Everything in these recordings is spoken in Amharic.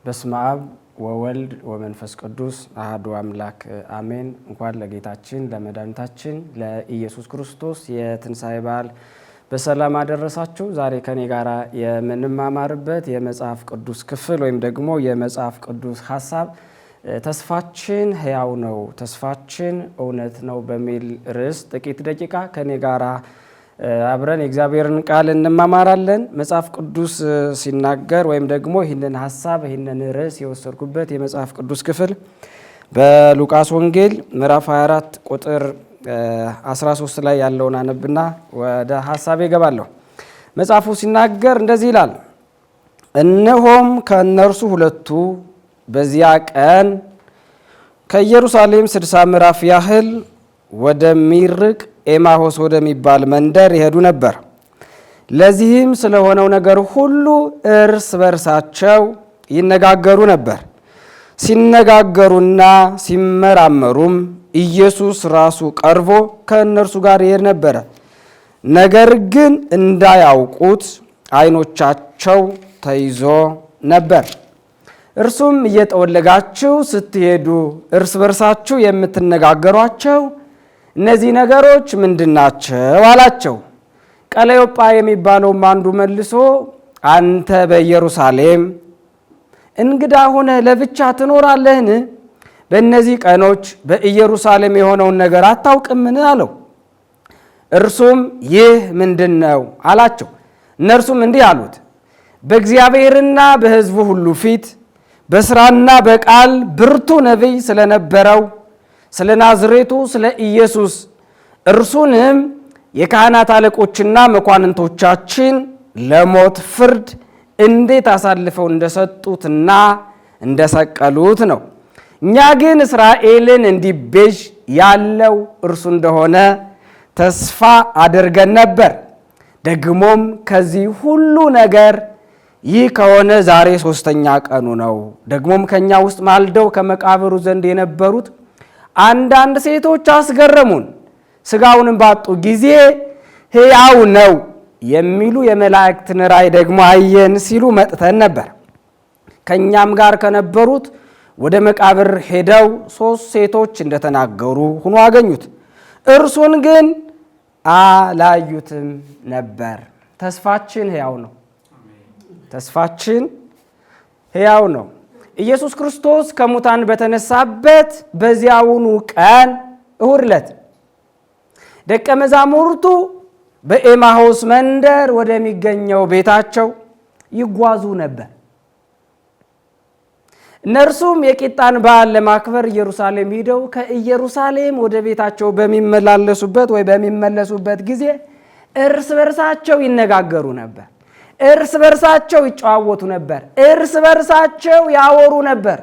በስመ አብ ወወልድ ወመንፈስ ቅዱስ አሐዱ አምላክ አሜን። እንኳን ለጌታችን ለመድኃኒታችን ለኢየሱስ ክርስቶስ የትንሣኤ በዓል በሰላም አደረሳችሁ። ዛሬ ከኔ ጋራ የምንማማርበት የመጽሐፍ ቅዱስ ክፍል ወይም ደግሞ የመጽሐፍ ቅዱስ ሐሳብ ተስፋችን ሕያው ነው፣ ተስፋችን እውነት ነው በሚል ርዕስ ጥቂት ደቂቃ ከኔ ጋራ አብረን የእግዚአብሔርን ቃል እንማማራለን። መጽሐፍ ቅዱስ ሲናገር ወይም ደግሞ ይህንን ሐሳብ ይህንን ርዕስ የወሰድኩበት የመጽሐፍ ቅዱስ ክፍል በሉቃስ ወንጌል ምዕራፍ 24 ቁጥር 13 ላይ ያለውን አነብና ወደ ሐሳቤ እገባለሁ። መጽሐፉ ሲናገር እንደዚህ ይላል። እነሆም ከእነርሱ ሁለቱ በዚያ ቀን ከኢየሩሳሌም 60 ምዕራፍ ያህል ወደሚርቅ ኤማሆስ ወደሚባል መንደር ይሄዱ ነበር። ለዚህም ስለሆነው ነገር ሁሉ እርስ በርሳቸው ይነጋገሩ ነበር። ሲነጋገሩና ሲመራመሩም ኢየሱስ ራሱ ቀርቦ ከእነርሱ ጋር ይሄድ ነበረ። ነገር ግን እንዳያውቁት ዓይኖቻቸው ተይዞ ነበር። እርሱም እየጠወለጋችሁ ስትሄዱ እርስ በርሳችሁ የምትነጋገሯቸው እነዚህ ነገሮች ምንድናቸው? አላቸው። ቀለዮጳ የሚባለውም አንዱ መልሶ አንተ በኢየሩሳሌም እንግዳ ሆነ ለብቻ ትኖራለህን? በእነዚህ ቀኖች በኢየሩሳሌም የሆነውን ነገር አታውቅምን? አለው። እርሱም ይህ ምንድን ነው? አላቸው። እነርሱም እንዲህ አሉት፣ በእግዚአብሔርና በሕዝቡ ሁሉ ፊት በሥራና በቃል ብርቱ ነቢይ ስለነበረው ስለ ናዝሬቱ ስለ ኢየሱስ እርሱንም የካህናት አለቆችና መኳንንቶቻችን ለሞት ፍርድ እንዴት አሳልፈው እንደሰጡትና እንደሰቀሉት ነው። እኛ ግን እስራኤልን እንዲቤዥ ያለው እርሱ እንደሆነ ተስፋ አድርገን ነበር። ደግሞም ከዚህ ሁሉ ነገር ይህ ከሆነ ዛሬ 3ኛ ቀኑ ነው። ደግሞም ከኛ ውስጥ ማልደው ከመቃብሩ ዘንድ የነበሩት አንዳንድ ሴቶች አስገረሙን። ሥጋውንም ባጡ ጊዜ ሕያው ነው የሚሉ የመላእክትን ራእይ ደግሞ አየን ሲሉ መጥተን ነበር። ከእኛም ጋር ከነበሩት ወደ መቃብር ሄደው 3 ሴቶች እንደተናገሩ ሆኖ አገኙት። እርሱን ግን አላዩትም ነበር። ተስፋችን ሕያው ነው። ተስፋችን ሕያው ነው። ኢየሱስ ክርስቶስ ከሙታን በተነሳበት በዚያውኑ ቀን እሁድ ዕለት ደቀ መዛሙርቱ በኤማሆስ መንደር ወደሚገኘው ቤታቸው ይጓዙ ነበር። እነርሱም የቂጣን በዓል ለማክበር ኢየሩሳሌም ሄደው ከኢየሩሳሌም ወደ ቤታቸው በሚመላለሱበት ወይ በሚመለሱበት ጊዜ እርስ በርሳቸው ይነጋገሩ ነበር። እርስ በርሳቸው ይጨዋወቱ ነበር። እርስ በርሳቸው ያወሩ ነበር።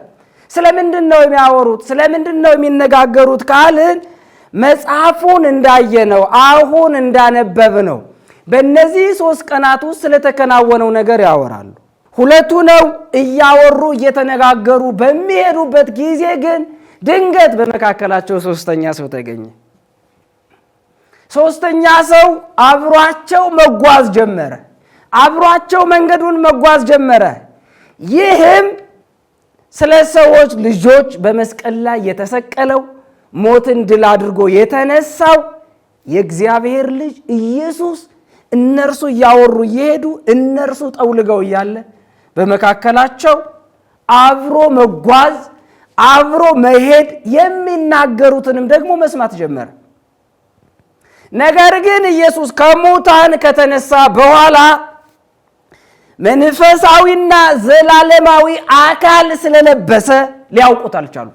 ስለምንድን ነው የሚያወሩት? ስለምንድን ነው የሚነጋገሩት ካልን መጽሐፉን እንዳየነው አሁን እንዳነበብ ነው። በእነዚህ 3 ቀናት ውስጥ ስለተከናወነው ነገር ያወራሉ። ሁለቱ ነው እያወሩ እየተነጋገሩ በሚሄዱበት ጊዜ ግን ድንገት በመካከላቸው 3ኛ ሰው ተገኘ። 3ኛ ሰው አብሯቸው መጓዝ ጀመረ። አብሯቸው መንገዱን መጓዝ ጀመረ። ይህም ስለ ሰዎች ልጆች በመስቀል ላይ የተሰቀለው ሞትን ድል አድርጎ የተነሳው የእግዚአብሔር ልጅ ኢየሱስ እነርሱ እያወሩ እየሄዱ እነርሱ ጠውልገው እያለ በመካከላቸው አብሮ መጓዝ አብሮ መሄድ የሚናገሩትንም ደግሞ መስማት ጀመረ። ነገር ግን ኢየሱስ ከሙታን ከተነሳ በኋላ መንፈሳዊና ዘላለማዊ አካል ስለለበሰ ሊያውቁት አልቻሉ።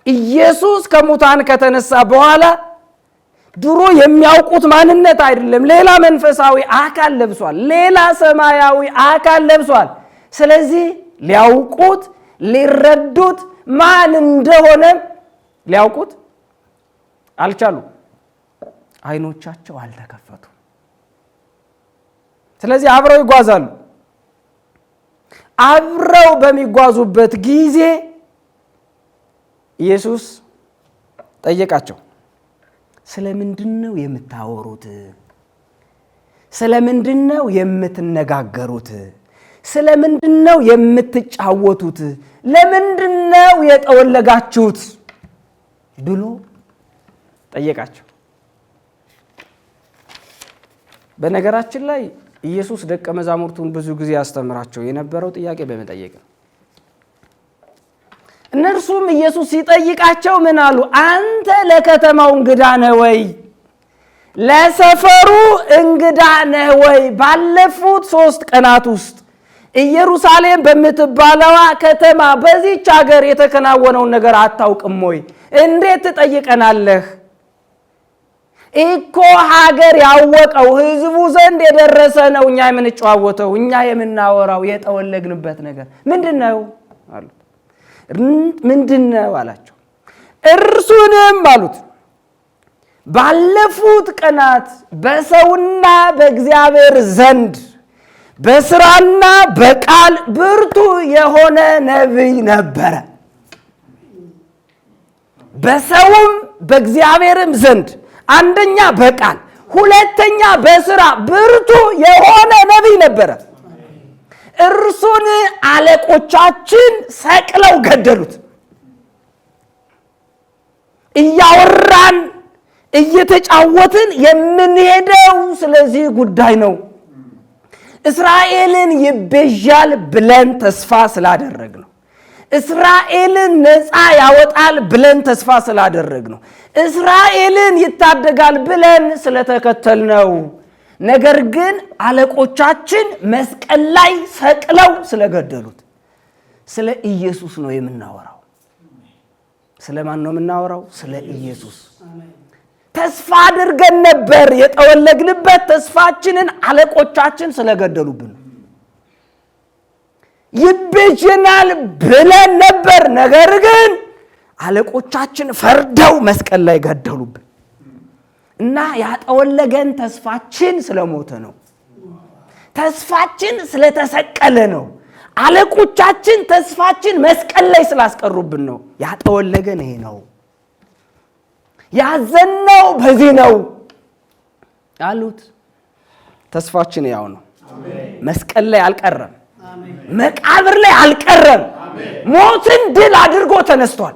ኢየሱስ ከሙታን ከተነሳ በኋላ ድሮ የሚያውቁት ማንነት አይደለም፣ ሌላ መንፈሳዊ አካል ለብሷል፣ ሌላ ሰማያዊ አካል ለብሷል። ስለዚህ ሊያውቁት ሊረዱት ማን እንደሆነ ሊያውቁት አልቻሉ። ዓይኖቻቸው አልተከፈቱ። ስለዚህ አብረው ይጓዛሉ። አብረው በሚጓዙበት ጊዜ ኢየሱስ ጠየቃቸው። ስለምንድነው የምታወሩት? ስለምንድነው የምትነጋገሩት? ስለምንድነው የምትጫወቱት? ለምንድነው የጠወለጋችሁት ብሎ ጠየቃቸው። በነገራችን ላይ ኢየሱስ ደቀ መዛሙርቱን ብዙ ጊዜ ያስተምራቸው የነበረው ጥያቄ በመጠየቅ ነው። እነርሱም ኢየሱስ ሲጠይቃቸው ምን አሉ? አንተ ለከተማው እንግዳ ነህ ወይ? ለሰፈሩ እንግዳ ነህ ወይ? ባለፉት 3 ቀናት ውስጥ ኢየሩሳሌም በምትባለዋ ከተማ በዚህች ሀገር የተከናወነውን ነገር አታውቅም ወይ? እንዴት ትጠይቀናለህ? እኮ ሀገር ያወቀው ሕዝቡ ዘንድ የደረሰ ነው እኛ የምንጨዋወተው እኛ የምናወራው የጠወለግንበት ነገር ምንድነው አሉት። ምንድነው አላቸው። እርሱንም አሉት ባለፉት ቀናት በሰውና በእግዚአብሔር ዘንድ በስራና በቃል ብርቱ የሆነ ነቢይ ነበረ። በሰውም በእግዚአብሔርም ዘንድ አንደኛ በቃል ሁለተኛ በስራ ብርቱ የሆነ ነቢይ ነበረ። እርሱን አለቆቻችን ሰቅለው ገደሉት። እያወራን እየተጫወትን የምንሄደው ስለዚህ ጉዳይ ነው። እስራኤልን ይቤዣል ብለን ተስፋ ስላደረግ ነው። እስራኤልን ነፃ ያወጣል ብለን ተስፋ ስላደረግ ነው። እስራኤልን ይታደጋል ብለን ስለተከተል ነው። ነገር ግን አለቆቻችን መስቀል ላይ ሰቅለው ስለገደሉት ስለ ኢየሱስ ነው የምናወራው። ስለማን ነው የምናወራው? ስለ ኢየሱስ። ተስፋ አድርገን ነበር የጠወለግንበት ተስፋችንን አለቆቻችን ስለገደሉብን። ይቤዥናል ብለን ነበር፣ ነገር ግን አለቆቻችን ፈርደው መስቀል ላይ ገደሉብን እና ያጠወለገን ተስፋችን ስለሞተ ነው። ተስፋችን ስለተሰቀለ ነው። አለቆቻችን ተስፋችን መስቀል ላይ ስላስቀሩብን ነው። ያጠወለገን ይሄ ነው። ያዘነው በዚህ ነው አሉት። ተስፋችን ያው ነው። መስቀል ላይ አልቀረም። መቃብር ላይ አልቀረም። ሞትን ድል አድርጎ ተነስቷል።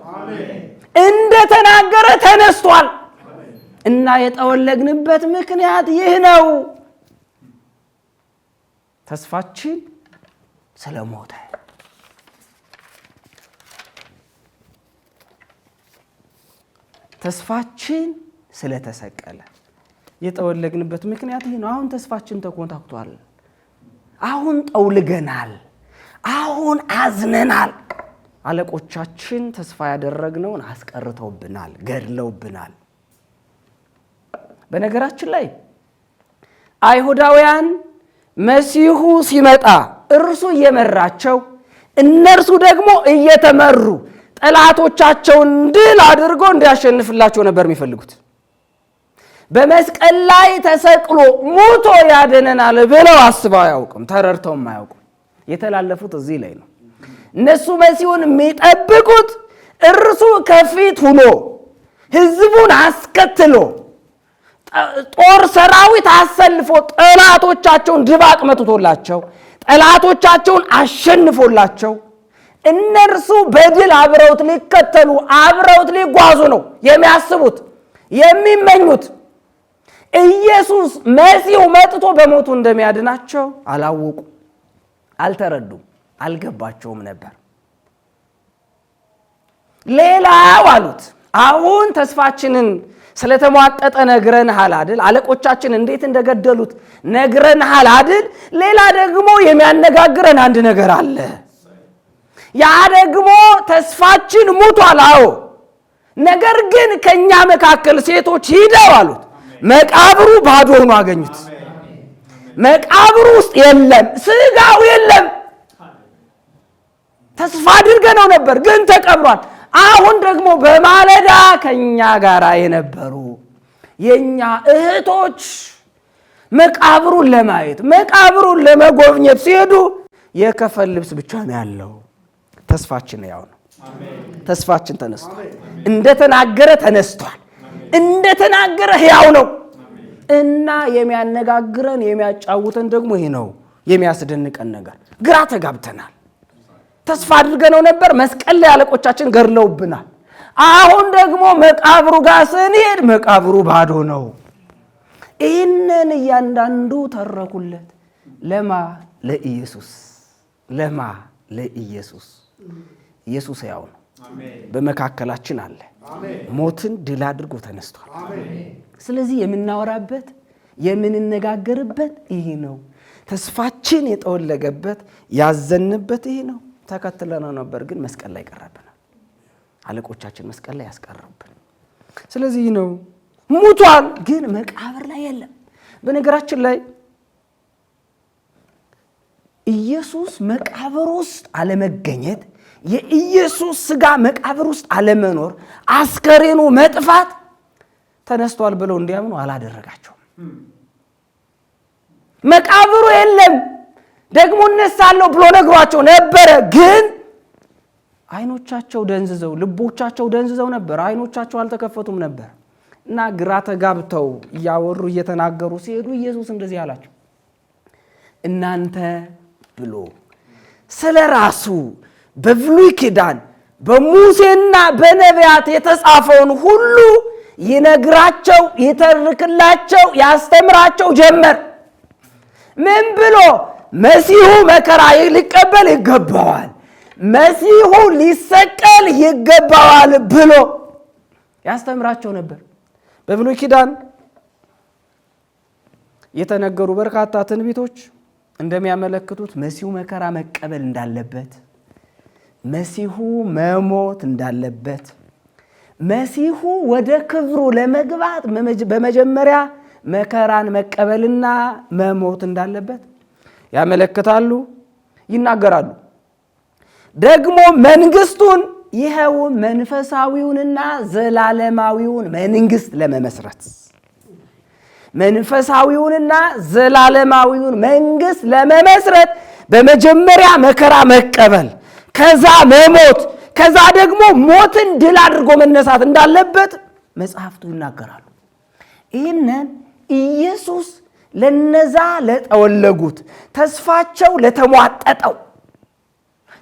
እንደተናገረ ተነስቷል እና የጠወለግንበት ምክንያት ይህ ነው። ተስፋችን ስለሞተ ተስፋችን ስለተሰቀለ የጠወለግንበት ምክንያት ይህ ነው። አሁን ተስፋችን ተኮንታክቷል። አሁን ጠውልገናል። አሁን አዝነናል። አለቆቻችን ተስፋ ያደረግነውን አስቀርተውብናል፣ ገድለውብናል። በነገራችን ላይ አይሁዳውያን መሲሁ ሲመጣ እርሱ እየመራቸው እነርሱ ደግሞ እየተመሩ ጠላቶቻቸውን ድል አድርጎ እንዲያሸንፍላቸው ነበር የሚፈልጉት። በመስቀል ላይ ተሰቅሎ ሞቶ ያድነናል ብለው አስበው አያውቁም፣ ተረድተውም አያውቁም። የተላለፉት እዚህ ላይ ነው። እነሱ መሲሁን የሚጠብቁት እርሱ ከፊት ሆኖ ሕዝቡን አስከትሎ ጦር ሰራዊት አሰልፎ ጠላቶቻቸውን ድባቅ መትቶላቸው ጠላቶቻቸውን አሸንፎላቸው እነርሱ በድል አብረውት ሊከተሉ አብረውት ሊጓዙ ነው የሚያስቡት የሚመኙት። ኢየሱስ መሲሁ መጥቶ በሞቱ እንደሚያድናቸው አላወቁም፣ አልተረዱም፣ አልገባቸውም ነበር። ሌላው አሉት አሁን ተስፋችንን ስለተሟጠጠ ነግረንሃል አይደል? አለቆቻችን እንዴት እንደገደሉት ነግረንሃል አይደል? ሌላ ደግሞ የሚያነጋግረን አንድ ነገር አለ። ያ ደግሞ ተስፋችን ሙቷል። አዎ፣ ነገር ግን ከኛ መካከል ሴቶች ሂደው አሉት መቃብሩ ባዶ ሆኖ አገኙት። መቃብሩ ውስጥ የለም፣ ስጋው የለም። ተስፋ አድርገነው ነበር ግን ተቀብሯል። አሁን ደግሞ በማለዳ ከኛ ጋር የነበሩ የኛ እህቶች መቃብሩን ለማየት መቃብሩን ለመጎብኘት ሲሄዱ የከፈን ልብስ ብቻ ነው ያለው። ተስፋችን ያው ነው። ተስፋችን ተነስቷል። እንደተናገረ ተነስቷል። እንደተናገረ ሕያው ነው እና የሚያነጋግረን የሚያጫውተን ደግሞ ይሄ ነው የሚያስደንቀን ነገር። ግራ ተጋብተናል። ተስፋ አድርገነው ነበር። መስቀል ላይ አለቆቻችን ገድለውብናል። አሁን ደግሞ መቃብሩ ጋር ስንሄድ መቃብሩ ባዶ ነው። ይህንን እያንዳንዱ ተረኩለት። ለማ ለኢየሱስ፣ ለማ ለኢየሱስ። ኢየሱስ ሕያው ነው፣ በመካከላችን አለ። ሞትን ድል አድርጎ ተነስቷል። ስለዚህ የምናወራበት የምንነጋገርበት ይሄ ነው። ተስፋችን የጠወለገበት ያዘንበት ይሄ ነው። ተከትለነው ነበር፣ ግን መስቀል ላይ ቀረብናል። አለቆቻችን መስቀል ላይ ያስቀረቡብን። ስለዚህ ነው ሙቷል፣ ግን መቃብር ላይ የለም። በነገራችን ላይ ኢየሱስ መቃብር ውስጥ አለመገኘት፣ የኢየሱስ ሥጋ መቃብር ውስጥ አለመኖር፣ አስከሬኑ መጥፋት ተነስቷል ብለው እንዲያምኑ አላደረጋቸውም። መቃብሩ የለም ደግሞ እነሳለሁ ብሎ ነግሯቸው ነበረ። ግን አይኖቻቸው ደንዝዘው ልቦቻቸው ደንዝዘው ነበር። አይኖቻቸው አልተከፈቱም ነበር እና ግራ ተጋብተው እያወሩ እየተናገሩ ሲሄዱ ኢየሱስ እንደዚህ አላቸው። እናንተ ብሎ ስለ ራሱ በብሉይ ኪዳን በሙሴና በነቢያት የተጻፈውን ሁሉ ይነግራቸው፣ ይተርክላቸው፣ ያስተምራቸው ጀመር። ምን ብሎ? መሲሁ መከራ ሊቀበል ይገባዋል፣ መሲሁ ሊሰቀል ይገባዋል ብሎ ያስተምራቸው ነበር። በብሉይ ኪዳን የተነገሩ በርካታ ትንቢቶች እንደሚያመለክቱት መሲሁ መከራ መቀበል እንዳለበት፣ መሲሁ መሞት እንዳለበት፣ መሲሁ ወደ ክብሩ ለመግባት በመጀመሪያ መከራን መቀበልና መሞት እንዳለበት ያመለክታሉ፣ ይናገራሉ። ደግሞ መንግስቱን ይሄው መንፈሳዊውንና ዘላለማዊውን መንግስት ለመመስረት መንፈሳዊውንና ዘላለማዊውን መንግስት ለመመስረት በመጀመሪያ መከራ መቀበል፣ ከዛ መሞት፣ ከዛ ደግሞ ሞትን ድል አድርጎ መነሳት እንዳለበት መጽሐፍቱ ይናገራሉ። ይህንን ኢየሱስ ለነዛ ለጠወለጉት ተስፋቸው ለተሟጠጠው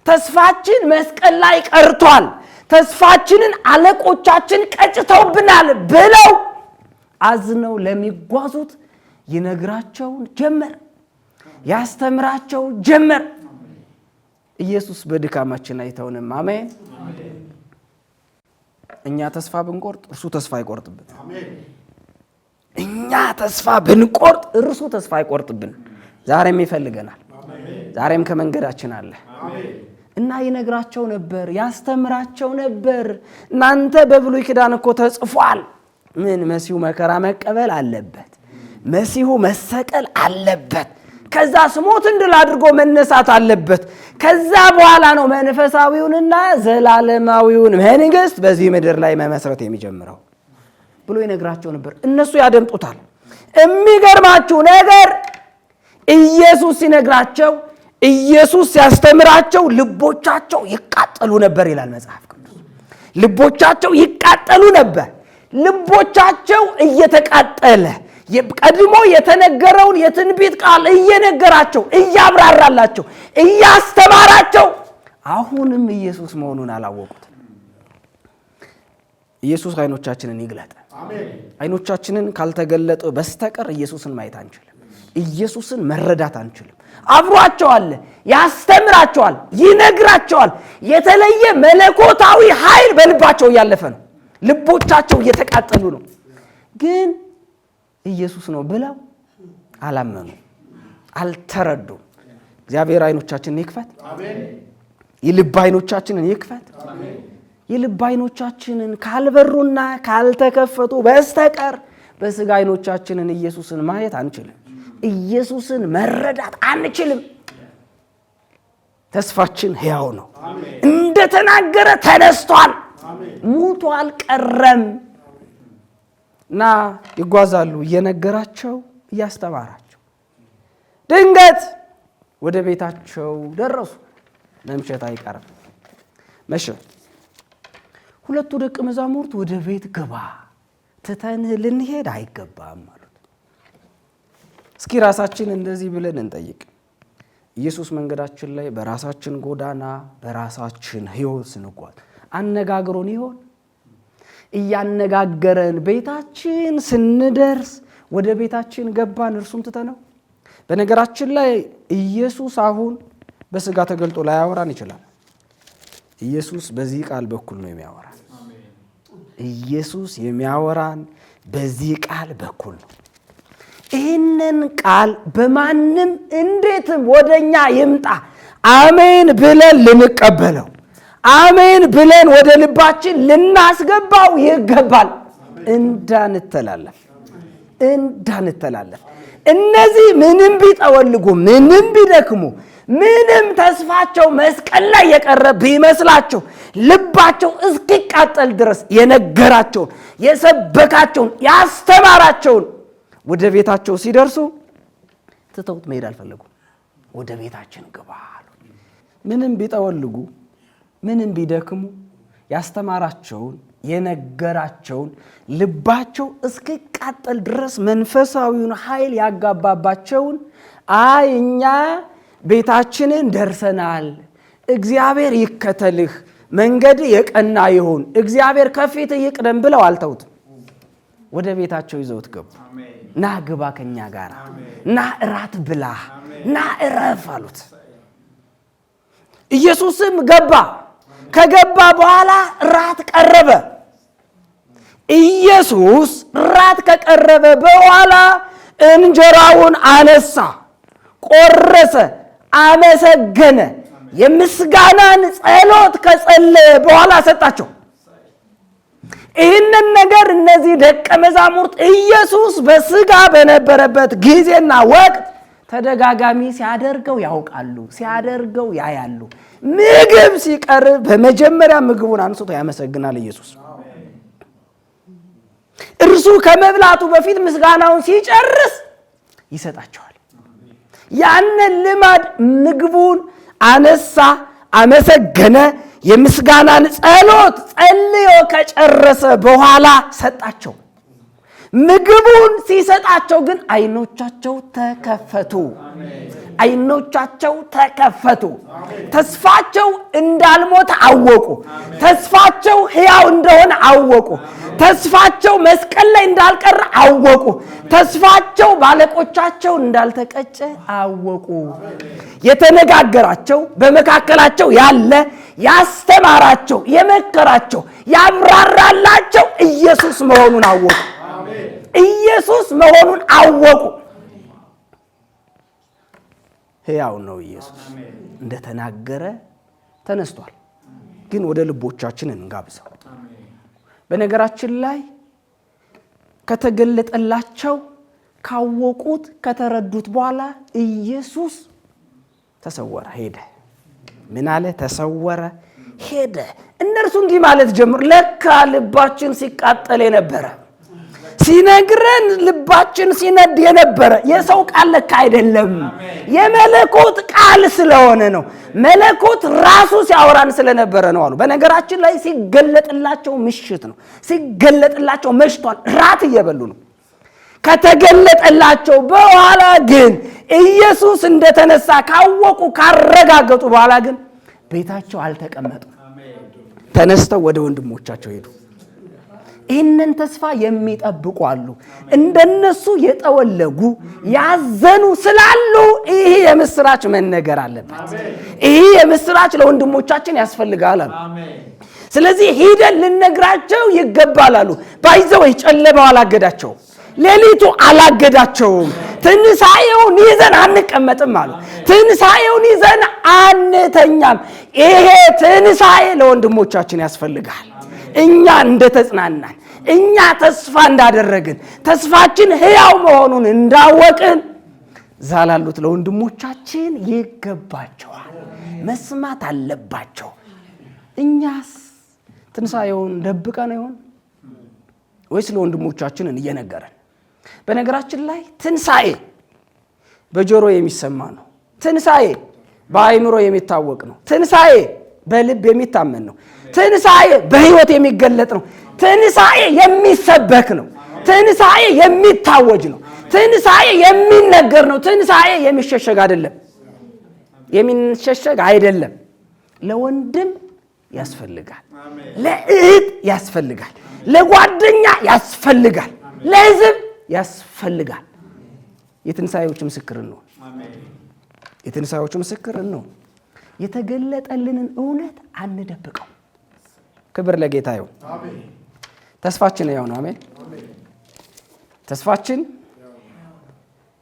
ተስፋችን መስቀል ላይ ቀርቷል፣ ተስፋችንን አለቆቻችን ቀጭተውብናል ብለው አዝነው ለሚጓዙት ይነግራቸው ጀመር፣ ያስተምራቸው ጀመር። ኢየሱስ በድካማችን አይተውንም። አሜን። እኛ ተስፋ ብንቆርጥ እርሱ ተስፋ አይቆርጥብን። እኛ ተስፋ ብንቆርጥ እርሱ ተስፋ አይቆርጥብን። ዛሬም ይፈልገናል፣ ዛሬም ከመንገዳችን አለ እና ይነግራቸው ነበር፣ ያስተምራቸው ነበር። እናንተ በብሉይ ኪዳን እኮ ተጽፏል። ምን? መሲሁ መከራ መቀበል አለበት፣ መሲሁ መሰቀል አለበት፣ ከዛ ሞትን ድል አድርጎ መነሳት አለበት፣ ከዛ በኋላ ነው መንፈሳዊውንና ዘላለማዊውን መንግስት በዚህ ምድር ላይ መመስረት የሚጀምረው ብሎ ይነግራቸው ነበር። እነሱ ያደምጡታል። የሚገርማችሁ ነገር ኢየሱስ ሲነግራቸው፣ ኢየሱስ ሲያስተምራቸው ልቦቻቸው ይቃጠሉ ነበር ይላል መጽሐፍ ቅዱስ። ልቦቻቸው ይቃጠሉ ነበር። ልቦቻቸው እየተቃጠለ ቀድሞ የተነገረውን የትንቢት ቃል እየነገራቸው፣ እያብራራላቸው፣ እያስተማራቸው አሁንም ኢየሱስ መሆኑን አላወቁት። ኢየሱስ አይኖቻችንን ይግለጥ። አይኖቻችንን ካልተገለጡ በስተቀር ኢየሱስን ማየት አንችልም። ኢየሱስን መረዳት አንችልም። አብሯቸው አለ፣ ያስተምራቸዋል፣ ይነግራቸዋል። የተለየ መለኮታዊ ኃይል በልባቸው እያለፈ ነው። ልቦቻቸው እየተቃጠሉ ነው። ግን ኢየሱስ ነው ብለው አላመኑ፣ አልተረዱም። እግዚአብሔር አይኖቻችንን ይክፈት። የልብ አይኖቻችንን ይክፈት። የልብ አይኖቻችንን ካልበሩና ካልተከፈቱ በስተቀር በስጋ አይኖቻችንን ኢየሱስን ማየት አንችልም። ኢየሱስን መረዳት አንችልም። ተስፋችን ሕያው ነው። እንደተናገረ ተነስቷል፣ ሙቷል፣ ቀረም እና ይጓዛሉ እየነገራቸው እያስተማራቸው። ድንገት ወደ ቤታቸው ደረሱ። መምሸት አይቀርም። መሸ። ሁለቱ ደቀ መዛሙርት ወደ ቤት ግባ፣ ትተንህ ልንሄድ አይገባም አሉት። እስኪ ራሳችን እንደዚህ ብለን እንጠይቅ። ኢየሱስ መንገዳችን ላይ በራሳችን ጎዳና በራሳችን ሕይወት ስንጓዝ አነጋግሮን ይሆን? እያነጋገረን ቤታችን ስንደርስ ወደ ቤታችን ገባን እርሱም ትተነው? በነገራችን ላይ ኢየሱስ አሁን በስጋ ተገልጦ ላያወራን ይችላል። ኢየሱስ በዚህ ቃል በኩል ነው የሚያወራን። ኢየሱስ የሚያወራን በዚህ ቃል በኩል ነው። ይህንን ቃል በማንም እንዴትም ወደኛ ይምጣ አሜን ብለን ልንቀበለው፣ አሜን ብለን ወደ ልባችን ልናስገባው ይገባል። እንዳንተላለፍ እነዚህ ምንም ቢጠወልጉ፣ ምንም ቢደክሙ፣ ምንም ተስፋቸው መስቀል ላይ የቀረ ቢመስላቸው፣ ልባቸው እስኪቃጠል ድረስ የነገራቸውን፣ የሰበካቸውን፣ ያስተማራቸውን ወደ ቤታቸው ሲደርሱ ትተውት መሄድ አልፈለጉም። ወደ ቤታችን ግባ አሉ። ምንም ቢጠወልጉ፣ ምንም ቢደክሙ ያስተማራቸውን፣ የነገራቸውን፣ ልባቸው እስኪቃጠል ድረስ መንፈሳዊውን ኃይል ያጋባባቸውን አይ እኛ ቤታችንን ደርሰናል፣ እግዚአብሔር ይከተልህ፣ መንገድ የቀና ይሁን፣ እግዚአብሔር ከፊት ይቅደም ብለው አልተውትም። ወደ ቤታቸው ይዘውት ገቡ። ና ግባ ከኛ ጋር፣ ና እራት ብላ፣ ና እረፍ አሉት። ኢየሱስም ገባ። ከገባ በኋላ ራት ቀረበ። ኢየሱስ ራት ከቀረበ በኋላ እንጀራውን አነሳ፣ ቆረሰ፣ አመሰገነ። የምስጋናን ጸሎት ከጸለየ በኋላ ሰጣቸው። ይህንን ነገር እነዚህ ደቀ መዛሙርት ኢየሱስ በስጋ በነበረበት ጊዜና ወቅት ተደጋጋሚ ሲያደርገው ያውቃሉ፣ ሲያደርገው ያያሉ። ምግብ ሲቀርብ በመጀመሪያ ምግቡን አንስቶ ያመሰግናል ኢየሱስ። እርሱ ከመብላቱ በፊት ምስጋናውን ሲጨርስ ይሰጣቸዋል። ያንን ልማድ ምግቡን አነሳ፣ አመሰገነ፣ የምስጋናን ጸሎት ጸልዮ ከጨረሰ በኋላ ሰጣቸው። ምግቡን ሲሰጣቸው ግን አይኖቻቸው ተከፈቱ። አይኖቻቸው ተከፈቱ። ተስፋቸው እንዳልሞተ አወቁ። ተስፋቸው ሕያው እንደሆነ አወቁ። ተስፋቸው መስቀል ላይ እንዳልቀረ አወቁ። ተስፋቸው ባለቆቻቸው እንዳልተቀጨ አወቁ። የተነጋገራቸው፣ በመካከላቸው ያለ፣ ያስተማራቸው፣ የመከራቸው፣ ያብራራላቸው ኢየሱስ መሆኑን አወቁ። ኢየሱስ መሆኑን አወቁ። ሕያው ነው ኢየሱስ። እንደተናገረ ተነስቷል። ግን ወደ ልቦቻችን እንጋብዘው። በነገራችን ላይ ከተገለጠላቸው፣ ካወቁት፣ ከተረዱት በኋላ ኢየሱስ ተሰወረ፣ ሄደ። ምን አለ? ተሰወረ፣ ሄደ። እነርሱ እንዲህ ማለት ጀምሩ። ለካ ልባችን ሲቃጠል የነበረ፣ ሲነግረን ልባችን ሲነድ የነበረ የሰው ቃል ለካ አይደለም፣ የመለኮት ቃል ስለሆነ ነው። መለኮት ራሱ ሲያወራን ስለነበረ ነው አሉ። በነገራችን ላይ ሲገለጥላቸው ምሽት ነው፣ ሲገለጥላቸው መሽቷል፣ ራት እየበሉ ነው። ከተገለጠላቸው በኋላ ግን ኢየሱስ እንደተነሳ ካወቁ ካረጋገጡ በኋላ ግን ቤታቸው አልተቀመጡ፣ ተነስተው ወደ ወንድሞቻቸው ሄዱ። ይህንን ተስፋ የሚጠብቁ አሉ። እንደነሱ የጠወለጉ ያዘኑ ስላሉ ይህ የምስራች መነገር አለበት። ይህ የምስራች ለወንድሞቻችን ያስፈልጋል አሉ። ስለዚህ ሂደን ልነግራቸው ይገባል አሉ። ባይዘው ጨለማው አላገዳቸውም፣ ሌሊቱ አላገዳቸውም። ትንሣኤውን ይዘን አንቀመጥም አሉ። ትንሣኤውን ይዘን አንተኛም። ይሄ ትንሣኤ ለወንድሞቻችን ያስፈልጋል። እኛ እንደተጽናናን፣ እኛ ተስፋ እንዳደረግን፣ ተስፋችን ሕያው መሆኑን እንዳወቅን ዛላሉት ለወንድሞቻችን ይገባቸዋል፣ መስማት አለባቸው። እኛስ ትንሣኤውን ደብቀን ይሆን ወይስ ለወንድሞቻችን እየነገረን? በነገራችን ላይ ትንሣኤ በጆሮ የሚሰማ ነው። ትንሣኤ በአይምሮ የሚታወቅ ነው። ትንሣኤ በልብ የሚታመን ነው። ትንሣኤ በሕይወት የሚገለጥ ነው። ትንሣኤ የሚሰበክ ነው። ትንሣኤ የሚታወጅ ነው። ትንሣኤ የሚነገር ነው። ትንሣኤ የሚሸሸግ አይደለም። የሚሸሸግ አይደለም። ለወንድም ያስፈልጋል፣ ለእህት ያስፈልጋል፣ ለጓደኛ ያስፈልጋል፣ ለሕዝብ ያስፈልጋል። የትንሣኤዎች ምስክር ነው። የትንሣኤዎች ምስክር ነው። የተገለጠልንን እውነት አንደብቀው። ክብር ለጌታ ይሁን። ተስፋችን ሕያው ነው። አሜን። ተስፋችን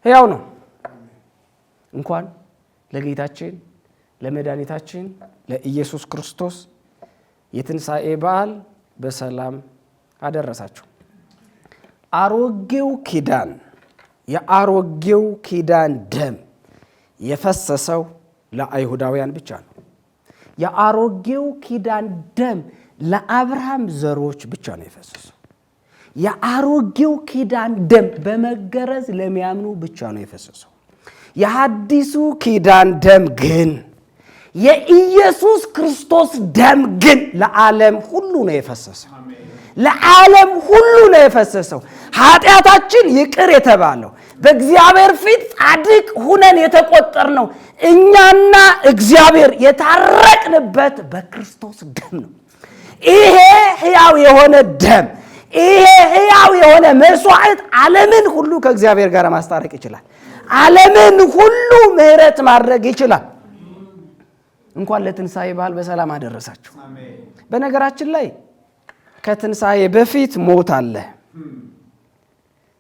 ሕያው ነው። እንኳን ለጌታችን ለመድኃኒታችን ለኢየሱስ ክርስቶስ የትንሣኤ በዓል በሰላም አደረሳችሁ። አሮጌው ኪዳን የአሮጌው ኪዳን ደም የፈሰሰው ለአይሁዳውያን ብቻ ነው። የአሮጌው ኪዳን ደም ለአብርሃም ዘሮች ብቻ ነው የፈሰሰው። የአሮጌው ኪዳን ደም በመገረዝ ለሚያምኑ ብቻ ነው የፈሰሰው። የሐዲሱ ኪዳን ደም ግን የኢየሱስ ክርስቶስ ደም ግን ለዓለም ሁሉ ነው የፈሰሰው። ለዓለም ሁሉ ነው የፈሰሰው። ኃጢአታችን ይቅር የተባለው በእግዚአብሔር ፊት ጻድቅ ሁነን የተቆጠርነው እኛና እግዚአብሔር የታረቅንበት በክርስቶስ ደም ነው። ይሄ ሕያው የሆነ ደም፣ ይሄ ሕያው የሆነ መስዋዕት ዓለምን ሁሉ ከእግዚአብሔር ጋር ማስታረቅ ይችላል። ዓለምን ሁሉ ምሕረት ማድረግ ይችላል። እንኳን ለትንሣኤ በዓል በሰላም አደረሳችሁ። በነገራችን ላይ ከትንሣኤ በፊት ሞት አለ።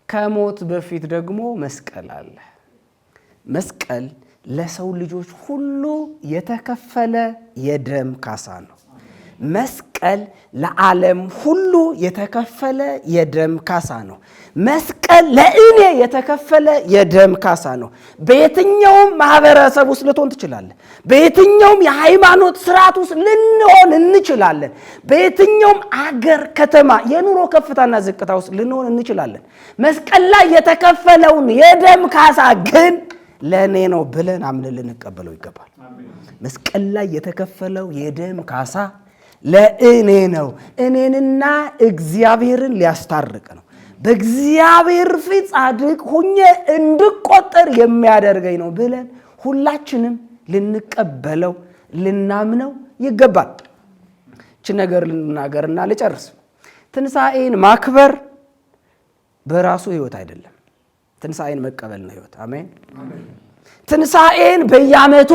ከሞት በፊት ደግሞ መስቀል አለ። መስቀል ለሰው ልጆች ሁሉ የተከፈለ የደም ካሳ ነው። መስቀል ለዓለም ሁሉ የተከፈለ የደም ካሳ ነው። መስቀል ለእኔ የተከፈለ የደም ካሳ ነው። በየትኛውም ማህበረሰብ ውስጥ ልትሆን ትችላለህ። በየትኛውም የሃይማኖት ስርዓት ውስጥ ልንሆን እንችላለን። በየትኛውም አገር፣ ከተማ፣ የኑሮ ከፍታና ዝቅታ ውስጥ ልንሆን እንችላለን። መስቀል ላይ የተከፈለውን የደም ካሳ ግን ለእኔ ነው ብለን አምነን ልንቀበለው ይገባል። መስቀል ላይ የተከፈለው የደም ካሳ ለእኔ ነው። እኔንና እግዚአብሔርን ሊያስታርቅ ነው። በእግዚአብሔር ፊት ጻድቅ ሆኜ እንድቆጠር የሚያደርገኝ ነው ብለን ሁላችንም ልንቀበለው ልናምነው ይገባል። እቺ ነገር ልናገርና ልጨርስ። ትንሣኤን ማክበር በራሱ ህይወት አይደለም። ትንሣኤን መቀበል ነው ህይወት። አሜን። ትንሣኤን በየዓመቱ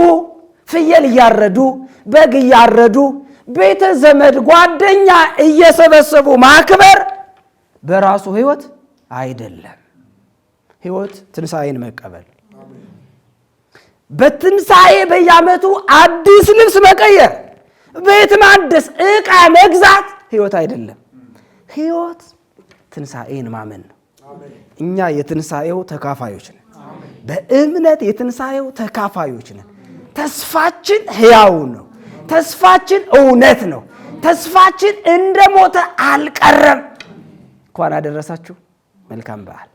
ፍየል እያረዱ በግ እያረዱ ቤተ ዘመድ ጓደኛ እየሰበሰቡ ማክበር በራሱ ህይወት አይደለም። ህይወት ትንሣኤን መቀበል። በትንሣኤ በየዓመቱ አዲስ ልብስ መቀየር፣ ቤት ማደስ፣ ዕቃ መግዛት ህይወት አይደለም። ህይወት ትንሣኤን ማመን ነው። እኛ የትንሣኤው ተካፋዮች ነን። በእምነት የትንሣኤው ተካፋዮች ነን። ተስፋችን ሕያው ነው። ተስፋችን እውነት ነው። ተስፋችን እንደ ሞተ አልቀረም። እንኳን አደረሳችሁ። መልካም በዓል።